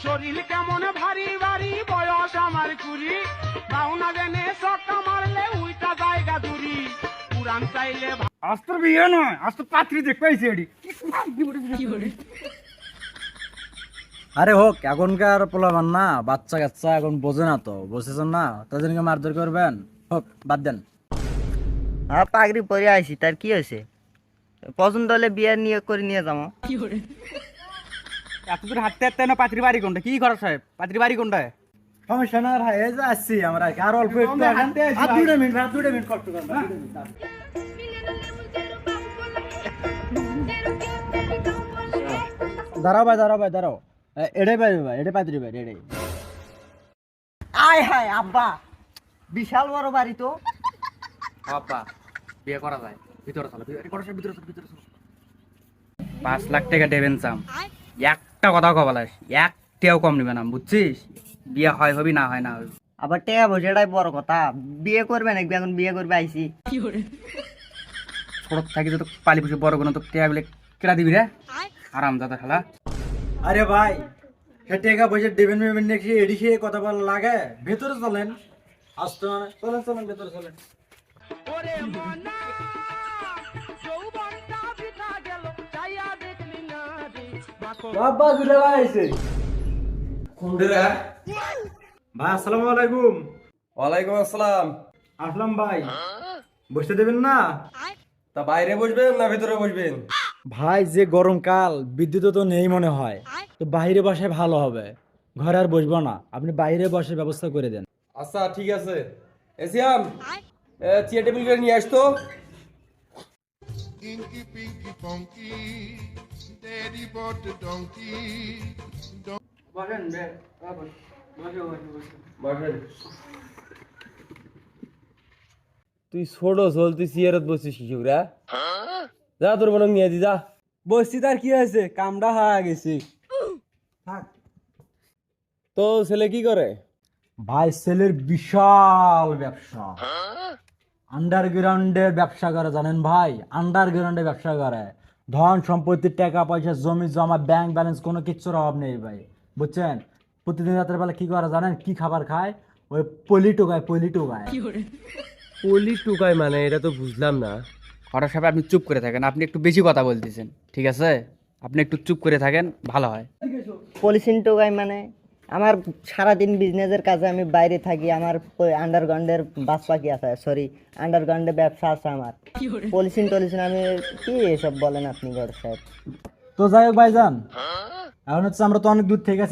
শরীর কেমন ভারী ভারী বয়স আমার কুড়ি পাওনা জেনে সক্কা মারলে উইটা জায়গা দূরি পুরান চাইলে আজ তোর বিয়ে নয়, আজ তোর পাত্রী দেখ পাইছি এডি। আরে হোক, এখনকার পোলাবান না, বাচ্চা কাচ্চা এখন বোঝে না, তো বুঝতেছেন না, তাদেরকে মারধর করবেন, হোক বাদ দেন। পাগড়ি পরে আইছি, তার কি হয়েছে? পছন্দ হলে বিয়ে নিয়ে করে নিয়ে যাবো। এত দূর হাঁটতে হাঁটতে না পাত্রী বাড়ি কোনটা? কি খরচ সাহেব, পাত্রী বাড়ি কোনটায়? সমস্যা না ভাই, এই যে আসছি আমরা, আর অল্প একটু আগান। আর 2 মিনিট, আর 2 মিনিট কষ্ট করেন, 2 মিনিট। দাঁড়াও ভাই, দাঁড়াও ভাই, দাঁড়াও। এটাই পাইবে ভাই, এটাই পাত্রী ভাই, এটাই। আয় হায় আব্বা, বিশাল বড় বাড়ি তো। বাবা বিয়ে করা যায়, ভিতরে চলো, ভিতরে চলো। 5 লাখ টাকা দেবেন চাম, একটা কথা কবালাস, একটাও কম নিবে না, বুঝছিস? বিয়ে হয় হবি, না হয় না হবি। আবার টেয়া বসে, এটাই বড় কথা। বিয়ে করবে নাকি? এখন বিয়ে করবে আইছি। ছোট থাকি তো পালি পুষে বড় কোনো তো টেয়াগুলো কেটা দিবি রে, আরাম দাদা খেলা। আরে ভাই, সে টাকা পয়সা দেবেন দেবেন নাকি এডি সে কথা বলা লাগে? ভেতরে চলেন, আসতে মানে চলেন, চলেন ভেতরে চলেন। ওরে মনা যৌবনটা বিতা গেল চাইয়া দেখলি না রে বাকো বাবা গুলা ভাই আইছে। কুন্ডেরা ভাই আসসালামু আলাইকুম। ওয়ালাইকুম আসসালাম। আসলাম ভাই, বসতে দেবেন না? তা বাইরে বসবেন না ভিতরে বসবেন? ভাই যে গরমকাল, বিদ্যুৎ তো নেই মনে হয়, তো বাইরে বসে ভালো হবে, ঘরে আর বসবো না, আপনি বাইরে বসে ব্যবস্থা করে দেন। আচ্ছা ঠিক আছে। এসিয়াম চেয়ার টেবিল করে নিয়ে আসতো। Inky Pinky Ponky, Daddy bought the donkey. বসেন বে, বসেন। তুই ছোট চল, তুই চেয়ারত বসছিস শিশুরা, যা তোর মনে নিয়ে দি যা। বসছি, তার কি হয়েছে, কামটা হয়ে গেছি। তো ছেলে কি করে? ভাই ছেলের বিশাল ব্যবসা, আন্ডারগ্রাউন্ডে ব্যবসা করে, জানেন ভাই? আন্ডারগ্রাউন্ডে ব্যবসা করে, ধন সম্পত্তির টাকা পয়সা জমি জমা ব্যাংক ব্যালেন্স কোনো কিচ্ছুর অভাব নেই ভাই, বুঝছেন? প্রতিদিন রাতের বেলা কি করে জানেন? কি খাবার খায়? ওই পলি টোকায়। পলি টুকাই মানে? এটা তো বুঝলাম না। হঠাৎ সাহেব আপনি চুপ করে থাকেন, আপনি একটু বেশি কথা বলতেছেন, ঠিক আছে? আপনি একটু চুপ করে থাকেন, ভালো হয়। পলিসিন টোকাই মানে? আমার সারাদিন বিজনেসের কাজে আমি বাইরে থাকি, আমার আন্ডারগ্রাউন্ডের বাস পাখি আছে, সরি আন্ডারগ্রাউন্ডে ব্যবসা আছে আমার। পলিসিন টলিসিন আমি কি এসব বলেন আপনি গড় সাহেব? তো যাই হোক ভাইজান, এখন হচ্ছে আমরা তো অনেক দূর থেকে আছি,